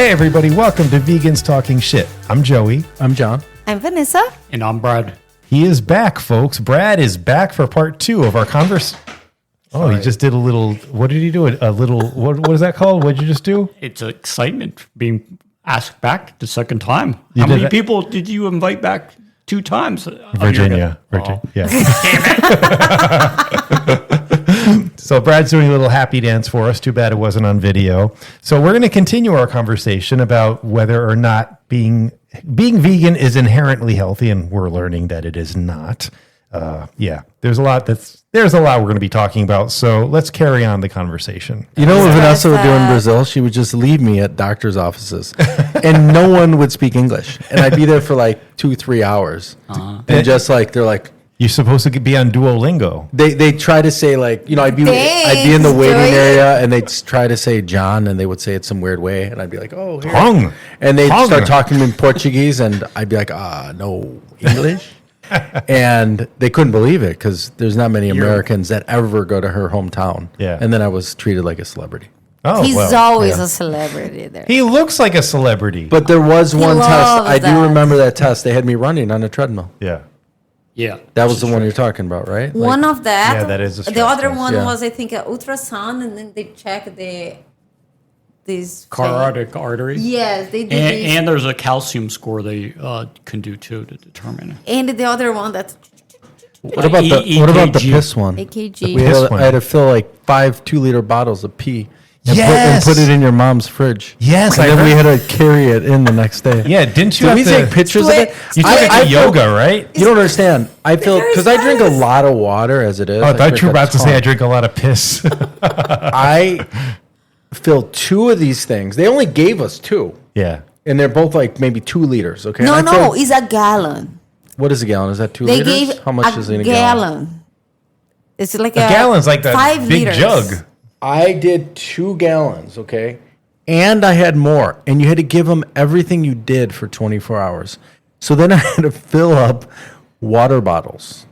Hey everybody, welcome to Vegans Talking Shit. I'm Joey. I'm John. I'm Vanessa. And I'm Brad. He is back, folks. Brad is back for part 2 of our conversation. Oh, he just did a little, what did he do? A little, what is that called? What did you just do? It's excitement being asked back the second time. You How did many that? people did you invite back 2 times? Virginia. Oh. Yeah. So Brad's doing a little happy dance for us. Too bad it wasn't on video. So we're going to continue our conversation about whether or not being vegan is inherently healthy, and we're learning that it is not. There's a lot we're going to be talking about. So let's carry on the conversation. You know what Vanessa would do in Brazil? She would just leave me at doctor's offices, and no one would speak English, and I'd be there for like 2-3 hours, and just like they're like. You're supposed to be on Duolingo. They try to say like, you know, I'd be in the waiting area and they'd try to say John and they would say it some weird way and I'd be like, oh, here. Hung. And they'd start talking in Portuguese and I'd be like, no English. And they couldn't believe it because there's not many Americans that ever go to her hometown. Yeah. And then I was treated like a celebrity. Oh, He's always a celebrity there. He looks like a celebrity. But there was one test. I do that. remember that test. They had me running on a treadmill. Yeah. Yeah. That was the one you're talking about, right? One of that. Yeah, that is a the stress other test. one Yeah. was, I think, ultrasound, and then they check this Carotid artery. Yes, they do. And there's a calcium score they can do too to determine it. And the other one that's What about the piss one? AKG. I had to fill like 5 2-liter bottles of pee and, Yes! put it in your mom's fridge. Yes, and I then we heard- had to carry it in the next day. Yeah, didn't you Did have we to take pictures of it? You took it to yoga, right? You don't understand. I feel Very because I drink a nice. lot of water as it is. Oh, I thought you were about to say I drink. drink a lot of piss. I filled 2 of these things. They only gave us 2, Yeah. and they're both like maybe 2 liters. Okay. No, And I no, filled- it's a gallon. What is a gallon? Is that 2 They liters? gave How much is in a gallon. It's like A gallon's like that 5 big liters. jug. I did 2 gallons, okay? And I had more. And you had to give them everything you did for 24 hours. So then I had to fill up water bottles.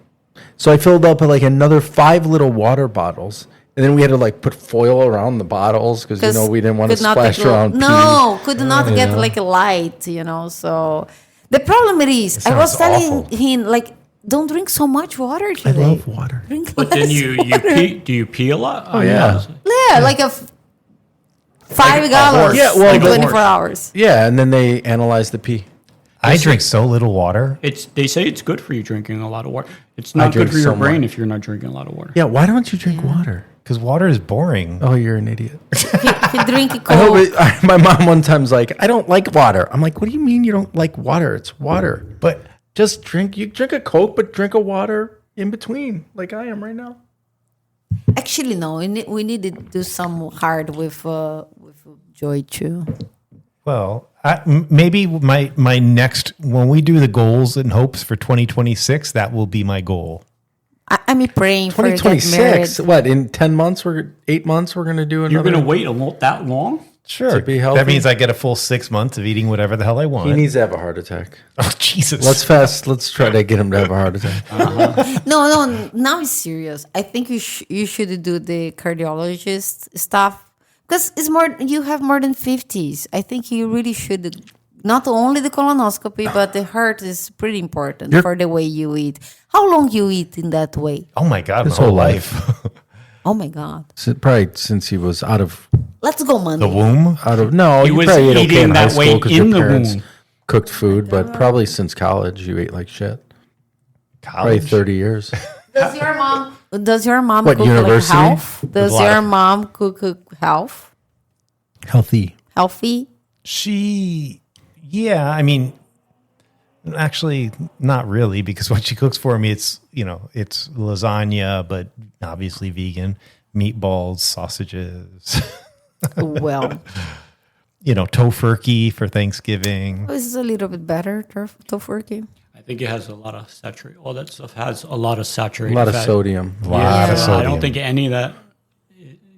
So I filled up like another 5 little water bottles. And then we had to like put foil around the bottles because, you know, we didn't want to could not splash get around pee. No, could not get like a light, so the problem is I was sounds telling awful. him like, don't drink so much water I today. love water. Drink But less then you water. pee. Do you pee a lot? Oh yeah. Yeah, like 5 gallons. Yeah, well, in the- 24 hours. Yeah, and then they analyzed the pee. I drink so little water. They say it's good for you drinking a lot of water. It's not drink good for your so brain much. if you're not drinking a lot of water. Yeah, why don't you drink water? Because water is boring. Oh, you're an idiot. If you drink I hope Coke, my mom one time's like, I don't like water. I'm like, what do you mean you don't like water? It's water. But Just drink. You drink a Coke, but drink a water in between, like I am right now. actually no, we need to do some hard with Joy too. well, maybe my next, when we do the goals and hopes for 2026, that will be my goal. I'm praying for you to get married. 2026. What, in 10 months, 8 months, we're going to do another? You're going to wait that long? Sure. To be healthy? That means I get a full 6 months of eating whatever the hell I want. He needs to have a heart attack. Oh, Jesus. Let's try to get him to have a heart attack. No, now it's serious. I think you should do the cardiologist stuff because it's more. You have more than 50s. I think you really should. Not only the colonoscopy, but the heart is pretty important for the way you eat. How long you eat in that way? Oh, my God. His my whole life. Oh my God! Probably since he was out of Let's go Monday. The womb? no, He you was probably ate okay eating in high that way school because in your the parents womb. cooked food, but probably since college you ate like shit. Probably College? 30 years. Does your mom What, cook university? like health? Does lot your of- mom cook health? Healthy. Healthy? Yeah, I mean, actually, not really, because what she cooks for me, it's lasagna, but obviously vegan, meatballs, sausages, Well, tofurkey for Thanksgiving. this is a little bit better tofurkey. I think it has a lot of saturated. All that stuff has a lot of A saturated lot of fat. sodium. Lot of I sodium. don't think any of that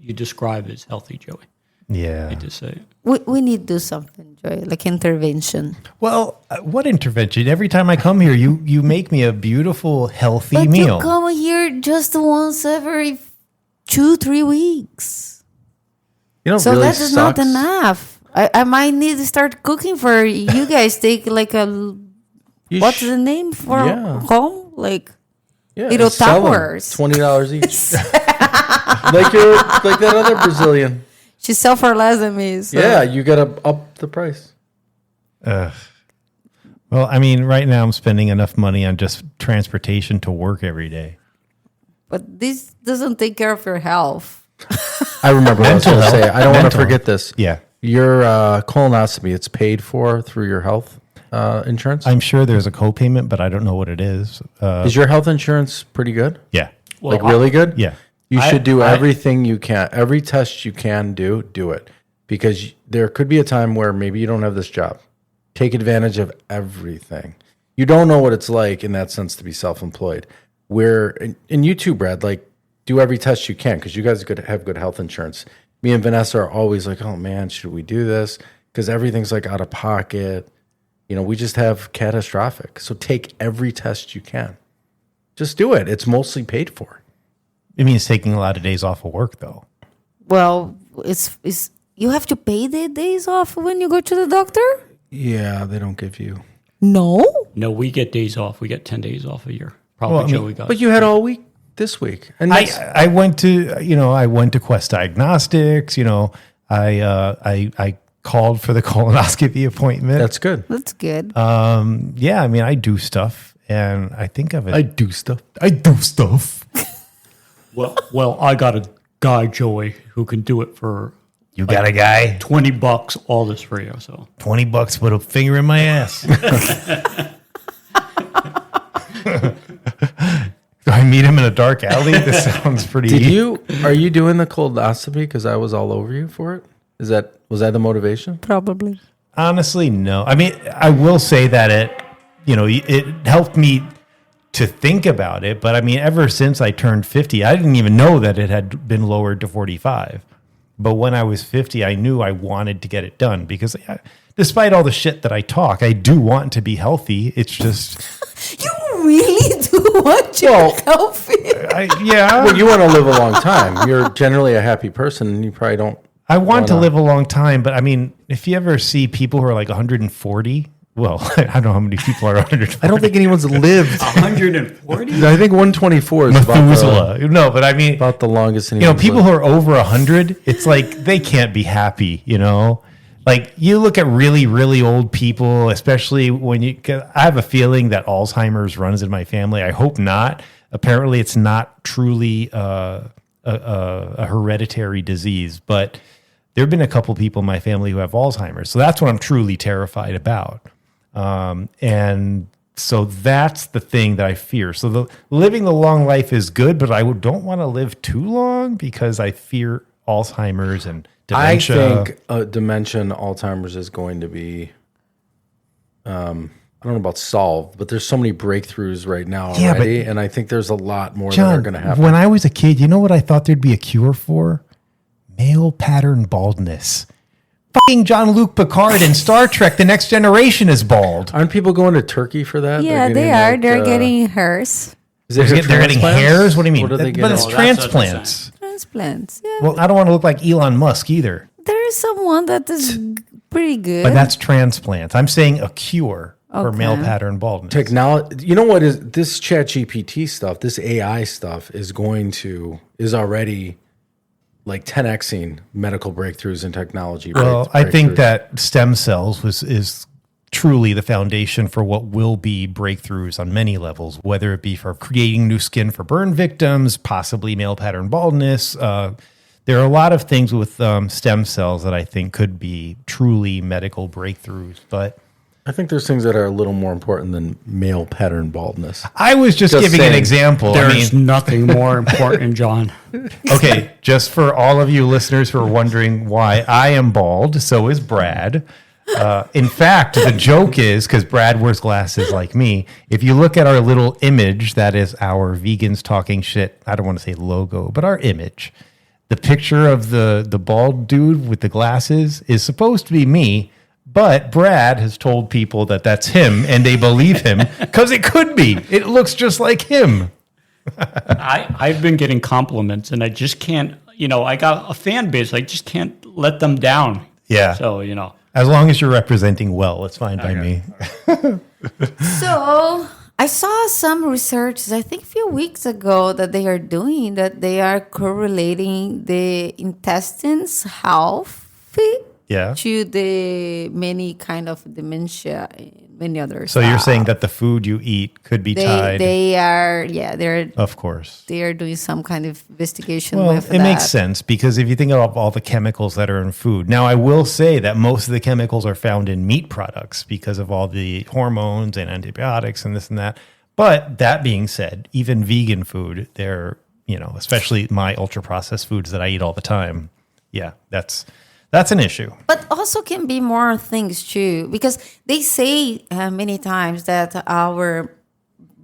you describe is healthy, Joey. Yeah. I just say it. We need to do something, Joy, like intervention. Well, what intervention? Every time I come here, you make me a beautiful, healthy But meal. you come here just once every 2-3 weeks. You know, So really that is not sucks? enough. I might need to start cooking for you guys. Take like what's the name for home? Like little towers. $20 each. like that other Brazilian. She sell for less than me. So. Yeah, you gotta up the price. Well, I mean, right now I'm spending enough money on just transportation to work every day. But this doesn't take care of your health. I remember what I was going to say. I don't want to forget this. Yeah. Your colonoscopy, it's paid for through your health insurance? I'm sure there's a copayment, but I don't know what it is. Is your health insurance pretty good? Yeah. Like really good? Yeah. You should do everything you can. Every test you can do it. Because there could be a time where maybe you don't have this job. Take advantage of everything. You don't know what it's like in that sense to be self-employed. And you too, Brad, like do every test you can because you guys have good health insurance. Me and Vanessa are always like, oh man, should we do this? Because everything's like out of pocket. You know, we just have catastrophic. So take every test you can. Just do it. It's mostly paid for. It means taking a lot of days off of work, though. Well, it's you have to pay the days off when you go to the doctor? Yeah, they don't give you. No? No, we get days off. We get 10 days off a year. Probably Joey got. But you had all week this week. And I went to Quest Diagnostics. I called for the colonoscopy appointment. that's good. That's good. Yeah, I mean, I do stuff, and I think of it. I do stuff. Well, I got a guy, Joey, who can do it for You got a guy? $20, all this for you. So $20, put a finger in my ass. Do I meet him in a dark alley? This sounds pretty. Are you doing the colonoscopy because I was all over you for it? Was that the motivation? Probably. Honestly, no. I mean, I will say that it helped me to think about it. But I mean, ever since I turned 50, I didn't even know that it had been lowered to 45. But when I was 50, I knew I wanted to get it done because despite all the shit that I talk, I do want to be healthy. It's just... You really do want to be healthy? Yeah. Well, you want to live a long time. You're generally a happy person, and you probably don't. I want to live a long time, but I mean, if you ever see people who are like 140, well, I don't know how many people are 140. I don't think anyone's lived. 140? I think 124 is Methuselah. No, but I mean, about the longest. People who are over 100, it's like they can't be happy, Like you look at really, really old people, especially I have a feeling that Alzheimer's runs in my family. I hope not. Apparently, it's not truly a hereditary disease, but there have been a couple people in my family who have Alzheimer's. So that's what I'm truly terrified about. And so that's the thing that I fear. So living the long life is good, but I don't want to live too long because I fear Alzheimer's and dementia. I think dementia and Alzheimer's is going to be, I don't know about solved, but there's so many breakthroughs right now already, and I think there's a lot more that are going to happen. When I was a kid, you know what I thought there'd be a cure for? Male pattern baldness. Fucking Jean-Luc Picard in Star Trek, The Next Generation is bald. Aren't people going to Turkey for that? Yeah, they are. They're getting hers. They're getting hairs? What do you mean? What are they But it's getting? transplants. Transplants, yeah. Well, I don't want to look like Elon Musk either. There is someone that is pretty good. But that's transplants. I'm saying a cure for Okay. male pattern baldness. Technology. You know what is this ChatGPT stuff? This AI stuff is already like 10xing medical breakthroughs in technology. Well, I think that stem cells is truly the foundation for what will be breakthroughs on many levels, whether it be for creating new skin for burn victims, possibly male pattern baldness. There are a lot of things with stem cells that I think could be truly medical breakthroughs, but I think there's things that are a little more important than male pattern baldness. I was just giving an example. There's nothing more important, John. Okay, just for all of you listeners who are wondering why I am bald, so is Brad. In fact, the joke is, because Brad wears glasses like me, if you look at our little image, that is our Vegans Talking Shit, I don't want to say logo, but our image, the picture of the bald dude with the glasses is supposed to be me, but Brad has told people that that's him, and they believe him, because it could be. It looks just like him. I've been getting compliments, and I just can't, I got a fan base. I just can't let them down. Yeah. So, As long as you're representing well, it's fine by me. So I saw some research, I think a few weeks ago, that they are doing that they are correlating the intestines health Yeah. to the many kind of dementia and many others. So you're saying that the food you eat could be tied? they're Of course. they are doing some kind of investigation Well, with it that. makes sense because if you think of all the chemicals that are in food. Now, I will say that most of the chemicals are found in meat products because of all the hormones and antibiotics and this and that. But that being said, even vegan food, they're, especially my ultra processed foods that I eat all the time. Yeah, that's an issue. But also can be more things too, because they say many times that our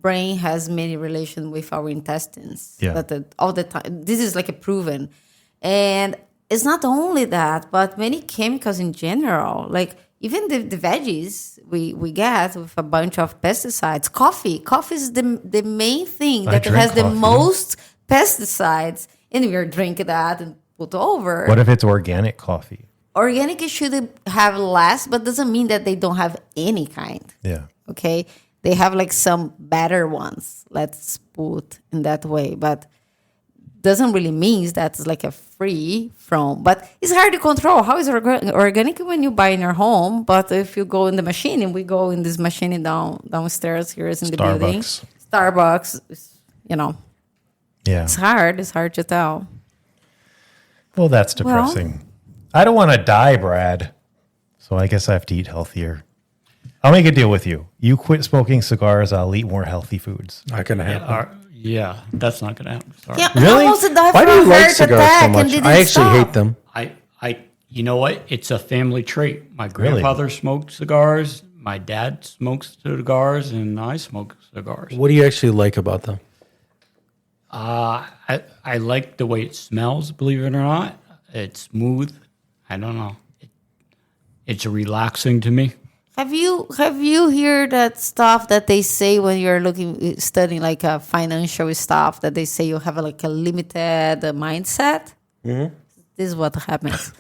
brain has many relation with our intestines. Yeah. All the time. This is like a proven. And it's not only that, but many chemicals in general, like even the veggies we get with a bunch of pesticides. Coffee is the main thing I that drink has the coffee. most pesticides, and we are drinking that and put over. What if it's organic coffee? Organic should have less, but doesn't mean that they don't have any kind. Yeah. Okay, they have like some better ones. Let's put in that way, but doesn't really mean that's like a free from. But it's hard to control. How is organic when you buy in your home? But if you go in the machine, and we go in this machine downstairs here is in the building, Starbucks, Yeah. it's hard. It's hard to tell. Well, that's depressing. I don't want to die, Brad. So I guess I have to eat healthier. I'll make a deal with you. You quit smoking cigars, I'll eat more healthy foods. Not gonna happen. that's not going to happen. Sorry. Yeah, Really? I almost died Why from do you a like heart cigars attack so and much? didn't I actually stop. hate them. You know what? It's a family trait. My grandfather smoked cigars. My dad smokes cigars, and I smoke cigars. What do you actually like about them? I like the way it smells. Believe it or not, it's smooth. I don't know. It's relaxing to me. Have you heard that stuff that they say when you're studying like a financial stuff that they say you have like a limited mindset? Mm-hmm. This is what happens.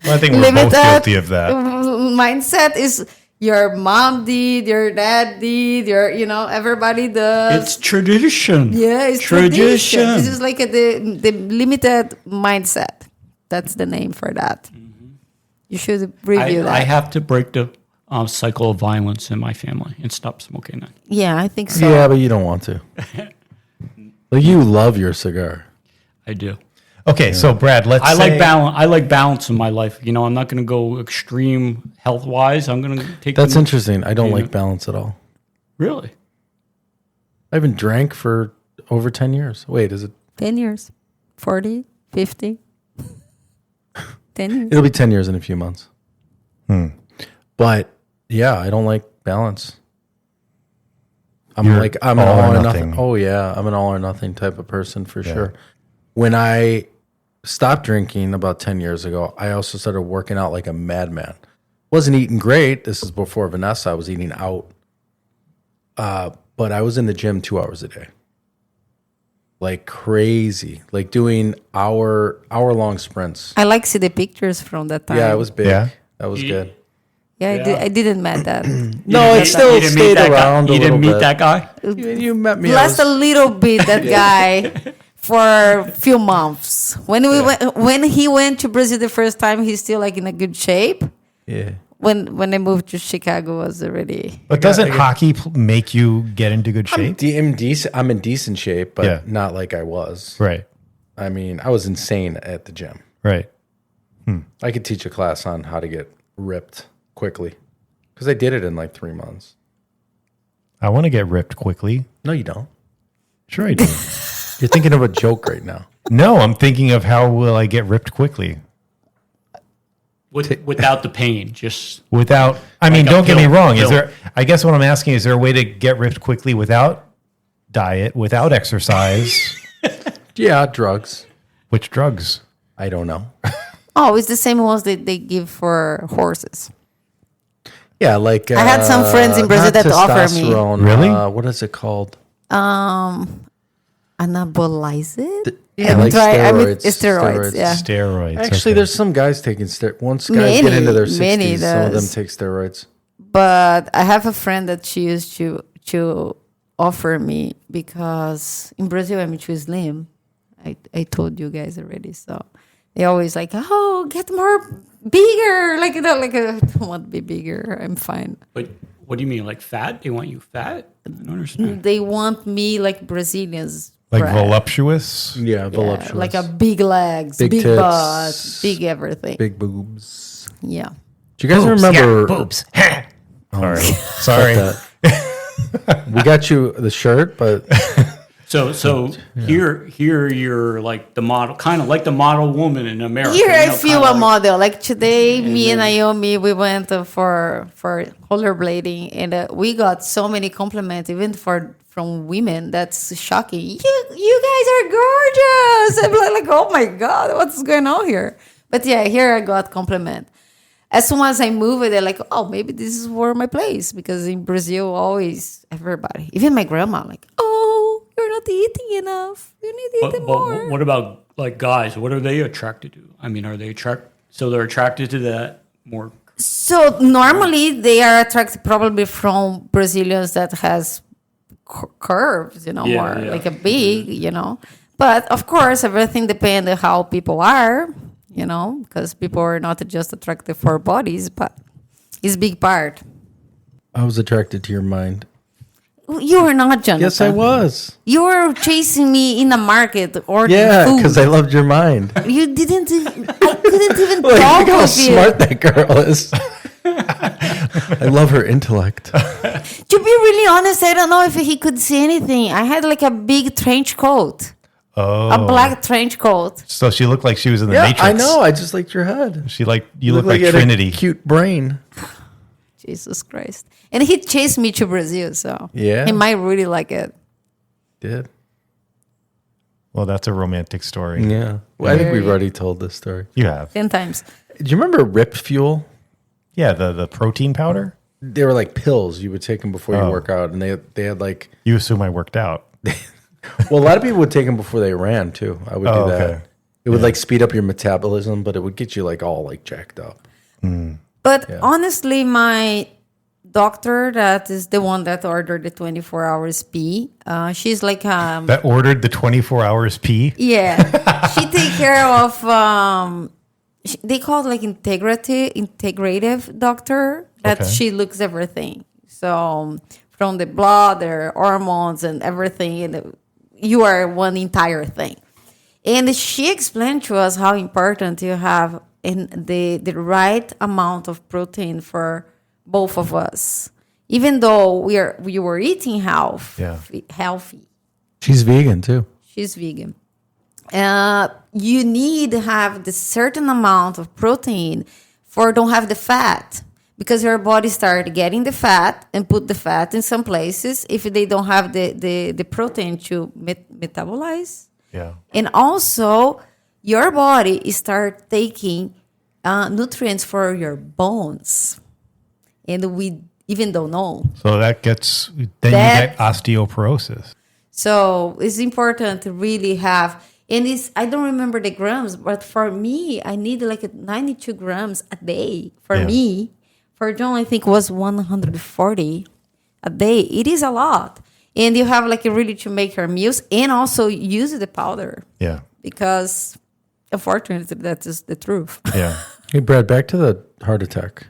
Well, I think we're both guilty of that. Mindset is your mom did, your dad did, everybody does. It's tradition. Yeah, it's tradition. This is like the limited mindset. That's the name for that. You should review that. I have to break the cycle of violence in my family and stop smoking it. Yeah, I think so. Yeah, but you don't want to. Like you love your cigar. I do. Okay, so Brad, I like balance. I like balance in my life. I'm not going to go extreme health wise. I'm going to take. That's interesting. I don't like balance at all. Really? I haven't drank for over 10 years. Wait, is it? 10 years, 40, 50. 10 years. It'll be 10 years in a few months. But yeah, I don't like balance. I'm You're an all or all or nothing. nothing. Oh yeah, I'm an all or nothing type of person for sure. When I stopped drinking about 10 years ago, I also started working out like a madman. Wasn't eating great. This is before Vanessa. I was eating out. But I was in the gym 2 hours a day. Like crazy. Like doing hour-long sprints. I like see the pictures from that time. Yeah, it was big. Yeah. That was good. Yeah, I didn't met that. No, it still You didn't meet stayed that guy. around a You little didn't meet bit. that guy. You met me. I Last was- a little bit, that guy, for a few months. When when he went to Brazil the first time, he's still like in a good shape. Yeah. When I moved to Chicago, was already. But doesn't hockey make you get into good I'm, shape? I'm in decent shape, but Yeah. not like I was. Right, I mean, I was insane at the gym. right. I could teach a class on how to get ripped quickly because I did it in like 3 months. I want to get ripped quickly. No, you don't. Sure I do. You're thinking of a joke right now. No, I'm thinking of how will I get ripped quickly Without the pain, just without. I mean, a don't get me pill- wrong. Is pill. there? I guess what I'm asking is there a way to get ripped quickly without diet, without exercise? Yeah, drugs. Which drugs? I don't know. Oh, it's the same ones that they give for horses. Yeah, like I had some friends in Brazil not that offered me. testosterone, Really? What is it called? I Anabolize it? Yeah, like steroids. Steroids, yeah. Steroids. Actually, okay. there's some guys taking steroids. Once guys get into their 60s, some of them take steroids. But I have a friend that she used to offer me because in Brazil I'm too slim. I told you guys already. So they always like, oh, get more bigger. Like, you know, like I don't want to be bigger. I'm fine. But what do you mean, like fat? They want you fat? I don't understand. They want me like Brazilians. Like Brad. voluptuous? Yeah, voluptuous. Like a big legs, big tits, butt, big everything. big boobs. Yeah. Do you guys Boobs, remember? yeah, boobs. Sorry. Sorry. We got you the shirt, but So here you're like the model, kind of like the model woman in America. Here I you know, feel kinda a like- model. Like today, me and Naomi, we went for rollerblading, and we got so many compliments, even from women. That's shocking. You guys are gorgeous. I'm like, oh my god, what's going on here? But yeah, here I got compliment. As soon as I move, they're like, oh, maybe this is where my place, because in Brazil, always everybody, even my grandma, like, oh, you're not eating enough. You need to eat more. But what about like guys? What are they attracted to? I mean, are they they're attracted to that more? So normally they are attracted probably from Brazilians that has curves, Yeah, more yeah. like a big, But of course, everything depends on how people are, because people are not just attracted for bodies, but it's a big part. I was attracted to your mind. You were not, Jonathan. Yes, I was. You were chasing me in the market ordering Yeah, food. because I loved your mind. You didn't. I couldn't even Like, talk look how with you. smart that girl is. I love her intellect. To be really honest, I don't know if he could see anything. I had like a big trench coat, Oh. a black trench coat. So she looked like she was in the Yeah, Matrix. I know. I just liked your head. You look like you had Trinity. a cute brain. Jesus Christ! And he chased me to Brazil, so Yeah. he might really like it. Did. Well, that's a romantic story. Yeah. Well, I think we've already told this story. You have. 10 times. Do you remember Rip Fuel? Yeah, the protein powder. They were like pills. You would take them before you Oh. work out, and they had like. You assume I worked out. Well, a lot of people would take them before they ran too. I would Oh, do that. okay. It would like speed up your metabolism, but it would get you like all like jacked up. But honestly, my doctor, that is the one that ordered the 24 hours pee, she's like That ordered the 24 hours pee. yeah, she take care of they call it like integrative doctor, that Okay. she looks everything, so from the blood, their hormones and everything, and you are one entire thing. And she explained to us how important you have in the right amount of protein for both of us, even though we were eating healthy. She's vegan too. She's vegan. You need to have the certain amount of protein for don't have the fat, because your body start getting the fat and put the fat in some places if they don't have the protein to metabolize. Yeah. And also your body start taking nutrients for your bones, and we even don't know. So that gets, then That- you get osteoporosis. So it's important to really have, and I don't remember the grams, but for me, I need like 92 grams a day. For Yeah. me, for John, I think was 140 a day. It is a lot. And you have like really to make your meals and also use the powder, Yeah. because unfortunately, that is the truth. Yeah. Hey, Brad, back to the heart attack.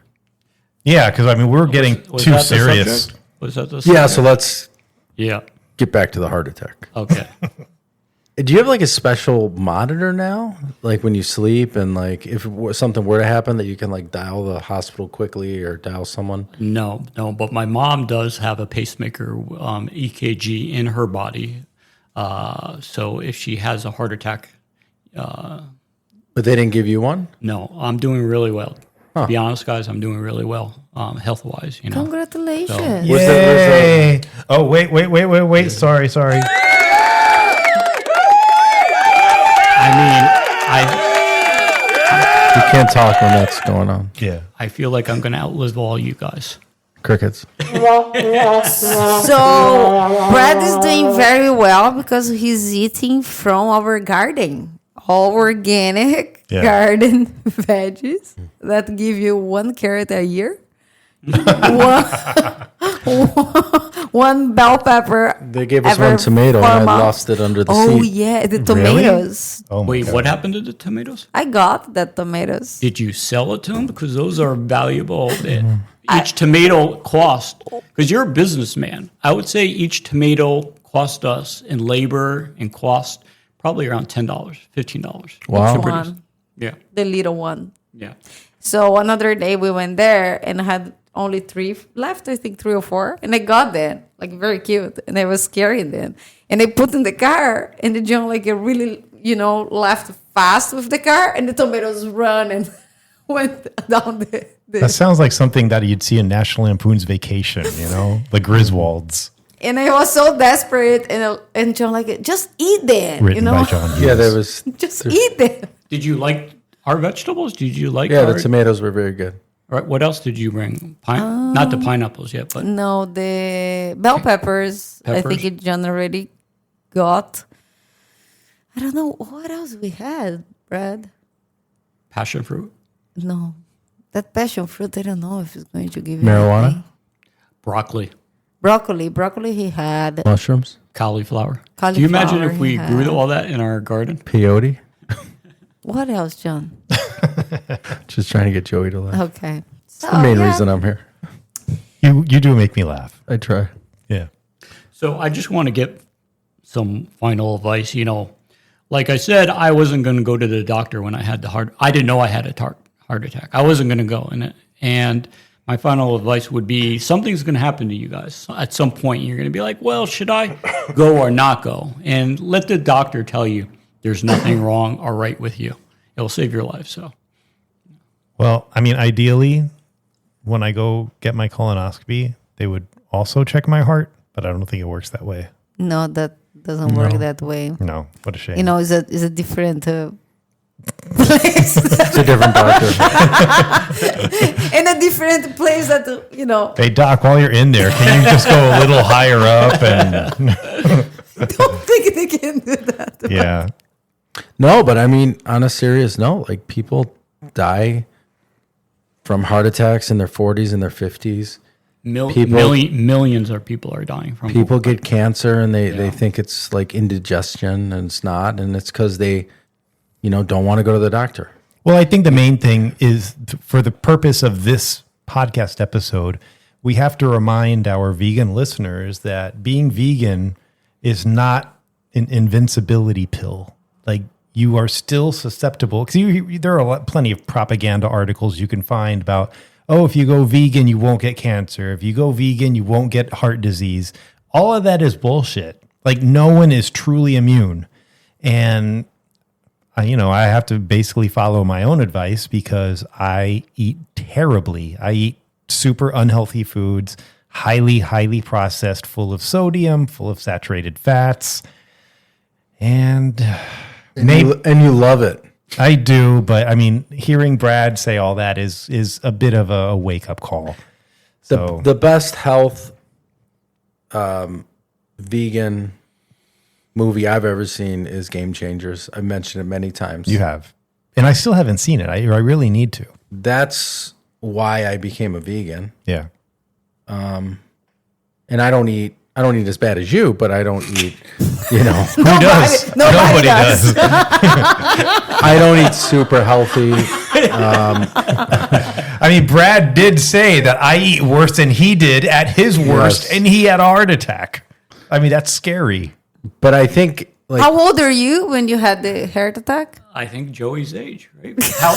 Yeah, because I mean, we're getting Was too that the serious. subject? Was that the Yeah, subject? so let's Yeah. get back to the heart attack. Okay. Do you have like a special monitor now? Like when you sleep, and like if something were to happen, that you can like dial the hospital quickly or dial someone? No, but my mom does have a pacemaker EKG in her body. So if she has a heart attack, But they didn't give you one? no, I'm doing really well. To be honest, guys, I'm doing really well health wise. Congratulations. Yay. Oh, wait. Sorry. I mean, You can't talk when that's going on. Yeah. I feel like I'm going to outlive all you guys. Crickets. So Brad is doing very well because he's eating from our garden. All organic garden veggies that give you 1 carrot a year. one bell pepper. They gave us one tomato and I lost it under the seat. Oh, yeah, the tomatoes. Oh, my Wait, God. what happened to the tomatoes? I got the tomatoes. Did you sell it to them? Because those are valuable. Each tomato cost, because you're a businessman, I would say each tomato cost us in labor and cost probably around $10, $15. Wow. to produce. One, Yeah, the little one. yeah. So another day we went there and had only 3 left, I think 3 or 4. And I got them, like very cute. And I was carrying them. And I put in the car and the John like really, left fast with the car and the tomatoes run and went down the That sounds like something that you'd see in National Lampoon's Vacation, the Griswolds. and I was so desperate and John like, just eat them, Written by John Hughes. Yeah, there was. Just eat them. Did you like our vegetables? Did you like Yeah, our, the tomatoes were very good. All right, what else did you bring? Not the pineapples yet, but No, the bell peppers. I think Peppers? John already got. I don't know what else we had, Brad. passion fruit, No, that passion fruit. I don't know if it's going to give you Marijuana? anything. broccoli, Broccoli. He had Mushrooms? cauliflower. Do you imagine Cauliflower if we he grew had. all that in our garden? Peyote? what else, John? Just trying to get Joey to laugh. Okay, so The main reason I'm here. You do make me laugh. I try. Yeah. So I just want to get some final advice. Like I said, I wasn't going to go to the doctor when I had the heart. I didn't know I had a heart attack. I wasn't going to go in it. And my final advice would be something's going to happen to you guys. At some point, you're going to be like, well, should I go or not go? And let the doctor tell you there's nothing wrong or right with you. It will save your life. So Well, I mean, ideally, when I go get my colonoscopy, they would also check my heart, but I don't think it works that way. no, that doesn't work that way. No, what a shame. It's a different place It's a different doctor. in a different place that Hey, Doc, while you're in there, can you just go a little higher up? And don't think they can do that. yeah, No, but I mean, on a serious note, like people die from heart attacks in their 40s and their 50s. millions of people are dying from People get cancer and they think it's like indigestion and it's not. And it's because they, don't want to go to the doctor. Well, I think the main thing is for the purpose of this podcast episode, we have to remind our vegan listeners that being vegan is not an invincibility pill. Like you are still susceptible because there are plenty of propaganda articles you can find about, oh, if you go vegan, you won't get cancer. If you go vegan, you won't get heart disease. All of that is bullshit. Like no one is truly immune. And I have to basically follow my own advice because I eat terribly. I eat super unhealthy foods, highly, highly processed, full of sodium, full of saturated fats. And you love it. I do, but I mean, hearing Brad say all that is a bit of a wake-up call. So The best health vegan movie I've ever seen is Game Changers. I've mentioned it many times. you have. And I still haven't seen it. I really need to. That's why I became a vegan. Yeah. And I don't eat as bad as you, but I don't eat, Who does? Nobody does. I don't eat super healthy. I mean, Brad did say that I eat worse than he did at his worst, Yes. and he had a heart attack. I mean, that's scary. But I think like How old are you when you had the heart attack? I think Joey's age, right? How?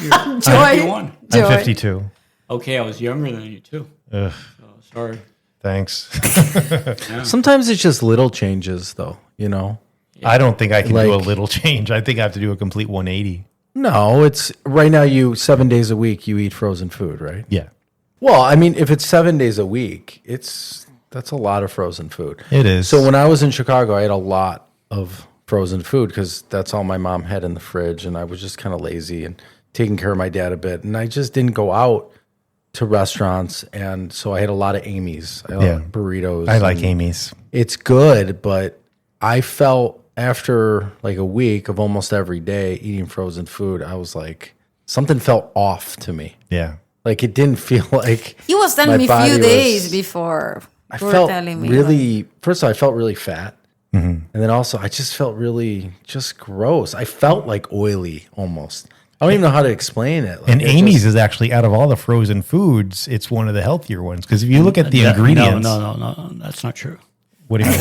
You're Joey. 51. Joy. I'm 52. Okay, I was younger than you too. Ugh, So, sorry. thanks. sometimes it's just little changes though, I don't think I can do a Like- little change. I think I have to do a complete 180. No, it's right now 7 days a week you eat frozen food, right? Yeah, Well, I mean, if it's 7 days a week, that's a lot of frozen food. it is. So when I was in Chicago, I had a lot of frozen food because that's all my mom had in the fridge, and I was just kind of lazy and taking care of my dad a bit, and I just didn't go out to restaurants, and so I had a lot of Amy's. I like burritos. I like and Amy's. It's good, but I felt after like a week of almost every day eating frozen food, I was like, something felt off to me. Yeah. Like it didn't feel like He was telling my me a body few was- days before. I You were felt telling me, really. First of all, I felt really fat, and then also I just felt really just gross. I felt like oily almost. I don't even know how to explain it. Like, And it Amy's just- is actually, out of all the frozen foods, it's one of the healthier ones. Because if you look at the ingredients, No, that's not true. what do you mean?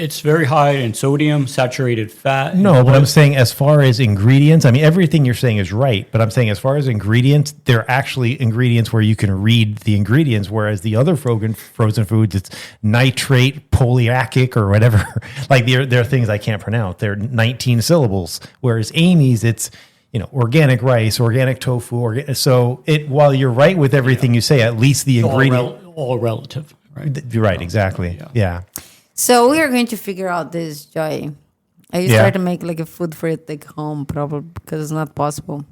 It's very high in sodium, saturated fat. No, but I'm saying as far as ingredients, I mean, everything you're saying is right. But I'm saying as far as ingredients, they're actually ingredients where you can read the ingredients, whereas the other frozen foods, it's nitrate, polyacic, or whatever. Like there are things I can't pronounce. They're 19 syllables. Whereas Amy's, it's organic rice, organic tofu. So while you're right with everything you say, at least the ingredient. all relative, right? You're right, exactly. Yeah. So we are going to figure out this, Joy. I Yeah. try to make like a food for it take home, probably because it's not possible.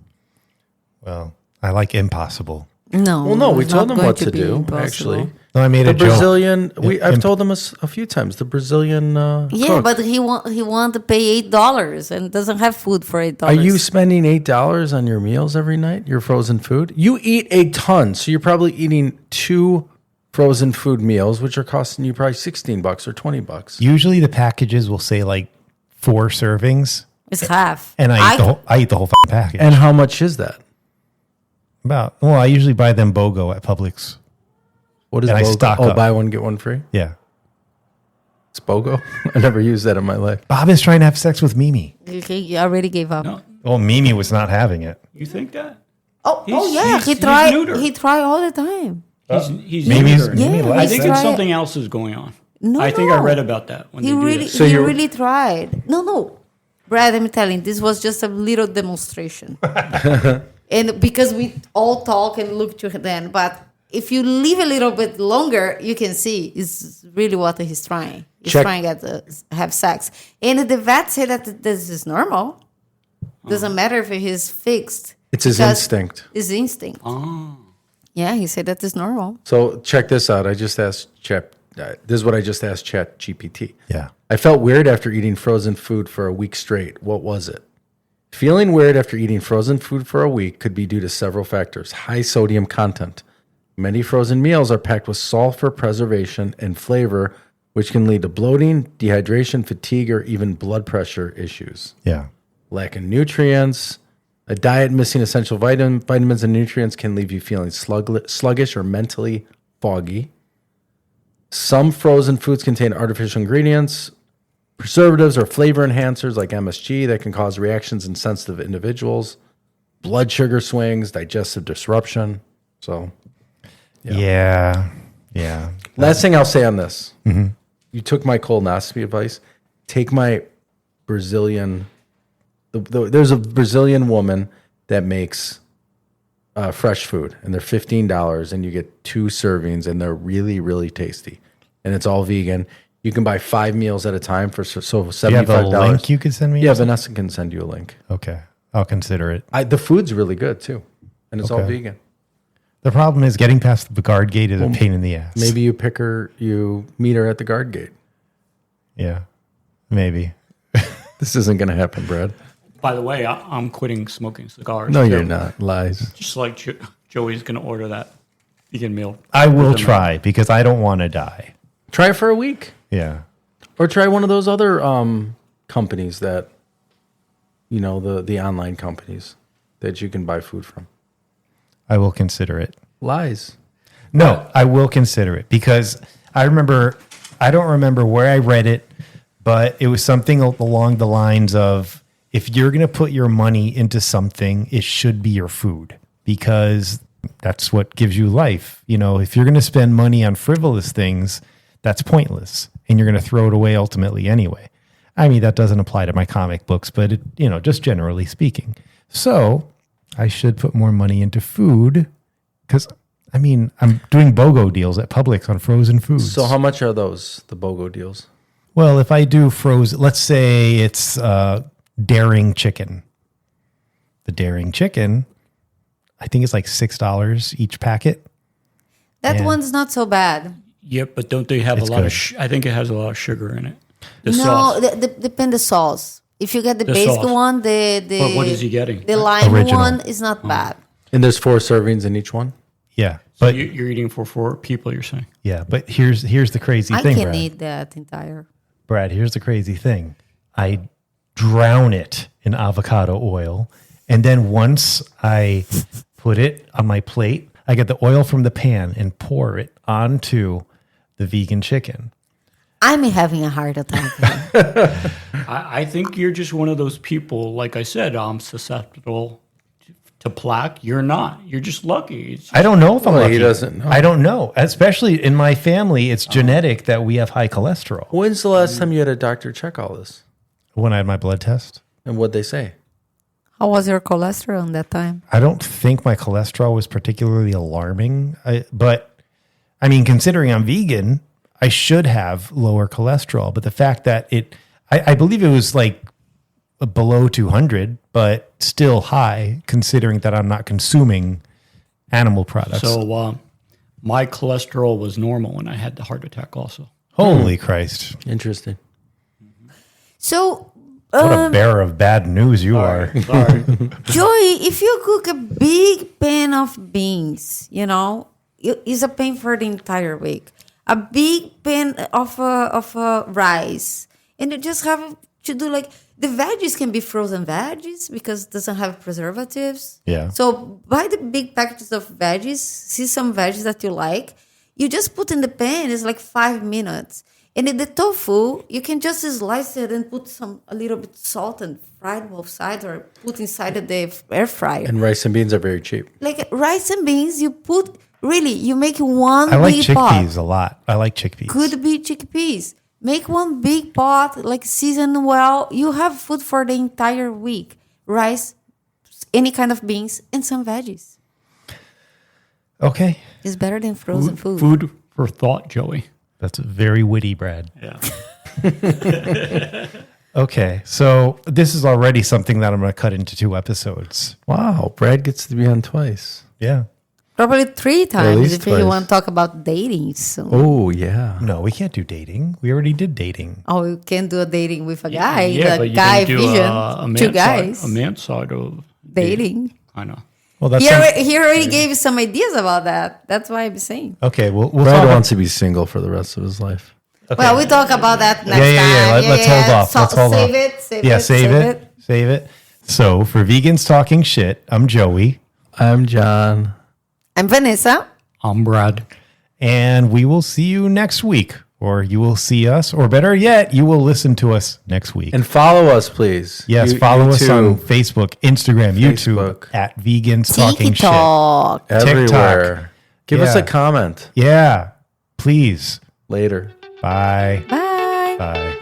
Well, I like impossible. No. Well, no, we it's told not them going what to be do. impossible. Actually, No, I made the a joke. Brazilian. I've Imp- told them a few times. The Brazilian. Yeah, cook. but he want to pay $8 and doesn't have food for $8. Are you spending $8 on your meals every night? Your frozen food? You eat a ton, so you're probably eating 2 frozen food meals, which are costing you probably $16 or $20. Usually the packages will say like 4 servings, It's half. and I eat the whole fucking package. And how much is that? I usually buy them BOGO at Publix. What is And I BOGO? stock Oh, up. buy one get one free. Yeah. It's BOGO. I never used that in my life. Bob is trying to have sex with Mimi. He already gave up. No, Well, Mimi was not having it. you think that? Oh He's- yeah, he's he neuter. tried all the time. He's Mimi's- neuter. Mimi Yeah, likes I think he's it's tried- something else is going on. No, I think I no. read about that when He they do really, that. So he you're- really tried. No, Brad, I'm telling. This was just a little demonstration, and because we all talk and look to them, but if you leave a little bit longer, you can see is really what he's trying. He's Check. trying to have sex, and the vet said that this is normal. Doesn't matter if he's fixed. It's his because instinct. His instinct. Oh. Yeah, he said that is normal. So check this out. I just asked Chat. This is what I just asked Chat GPT. Yeah. I felt weird after eating frozen food for a week straight. What was it? Feeling weird after eating frozen food for a week could be due to several factors. High sodium content. Many frozen meals are packed with salt for preservation and flavor, which can lead to bloating, dehydration, fatigue, or even blood pressure issues. Yeah. Lack of nutrients. A diet missing essential vitamins and nutrients can leave you feeling sluggish or mentally foggy. Some frozen foods contain artificial ingredients, preservatives, or flavor enhancers like MSG that can cause reactions in sensitive individuals, blood sugar swings, digestive disruption. So, Yeah. last thing I'll say on this. You took my colonoscopy advice. Take my Brazilian. There's a Brazilian woman that makes fresh food, and they're $15, and you get 2 servings, and they're really, really tasty, and it's all vegan. You can buy 5 meals at a time for so Do you have a $75. link you could send me? Yeah, Vanessa can send you a link. Okay. I'll consider it. The food's really good too, and it's all Okay. vegan. The problem is getting past the guard gate is a pain in the ass. Maybe you meet her at the guard gate. Yeah. Maybe. This isn't going to happen, Brad. By the way, I'm quitting smoking cigars. No, too. you're not. Lies. Just like Joey's going to order that vegan meal. I will try because I don't want to die. Try it for a week, Yeah. or try one of those other companies that, the online companies that you can buy food from. I will consider it. Lies. No, I will consider it because I don't remember where I read it, but it was something along the lines of if you're going to put your money into something, it should be your food because that's what gives you life. If you're going to spend money on frivolous things, that's pointless and you're going to throw it away ultimately anyway. I mean, that doesn't apply to my comic books, but just generally speaking. So I should put more money into food because I'm doing BOGO deals at Publix on frozen foods. So how much are those, the BOGO deals? Well, if I do frozen, let's say it's daring chicken. The daring chicken, I think it's like $6 each packet. That Yeah. one's not so bad. Yep, but don't they have It's a lot good. of? I think it has a lot of sugar in it. The No, sauce. depend the sauce. If you get the The basic sauce. one, the But what is he getting? The lime Original. one is not bad. And there's 4 servings in each one. Yeah. So But you're eating for 4 people. You're saying. yeah, but here's the crazy I thing, can Brad. eat that entire. Brad, here's the crazy thing. I drown it in avocado oil. And then once I put it on my plate, I get the oil from the pan and pour it onto the vegan chicken. I'm having a heart attack. I think you're just one of those people. Like I said, I'm susceptible to plaque. You're not. You're just lucky. It's I don't know if I'm Well, lucky. he doesn't know. I don't know. Especially in my family, it's genetic that we have high cholesterol. When's the last time you had a doctor check all this? When I had my blood test, And what'd they say? How was your cholesterol that time? I don't think my cholesterol was particularly alarming. But I mean, considering I'm vegan, I should have lower cholesterol. But the fact that I believe it was like below 200, but still high, considering that I'm not consuming animal products. so. My cholesterol was normal when I had the heart attack. Also, Holy Christ. Interesting. So, What a bearer of bad news you are. sorry. Joey, if you cook a big pan of beans, it's a pan for the entire week. A big pan of rice, and you just have to do like the veggies can be frozen veggies because it doesn't have preservatives. Yeah. So buy the big packages of veggies. See some veggies that you like. You just put in the pan. It's like 5 minutes. And in the tofu, you can just slice it and put a little bit salt and fry it both sides, or put inside of the air fryer. And rice and beans are very cheap. Like rice and beans, you make one I like big pot. chickpeas a lot. I like chickpeas. Could be chickpeas. Make one big pot, like season well. You have food for the entire week. Rice, any kind of beans, and some veggies. Okay. It's better than frozen food. Food for thought, Joey. That's very witty, Brad. Yeah. Okay. So this is already something that I'm going to cut into 2 episodes. Wow. Brad gets to be on twice. Yeah. Probably 3 times least if twice. you want to talk about dating. So. Oh, yeah. No, we can't do dating. We already did dating. Oh, you can do a dating with a guy. Yeah, the but you guy can do vision. a Two man's guys. Side, a man's side of dating. I know. Well, that's He already gave you some ideas about that. That's why I'm saying. okay. We'll Brad talk wants to be single for the rest of his life. Well, we talk about that next Yeah. time. Let's hold off. So, Let's hold save off. it. Save Yeah, it. save it. So for vegans talking shit, I'm Joey, I'm John. I'm Vanessa. I'm Brad. and we will see you next week, or you will see us, or better yet, you will listen to us next week. And follow us, please. Yes, follow us on YouTube, Facebook, Instagram, YouTube Facebook. at Vegans Talking Shit. TikTok. everywhere. Give us Yeah. a comment Yeah, please. later. Bye. Bye. Bye.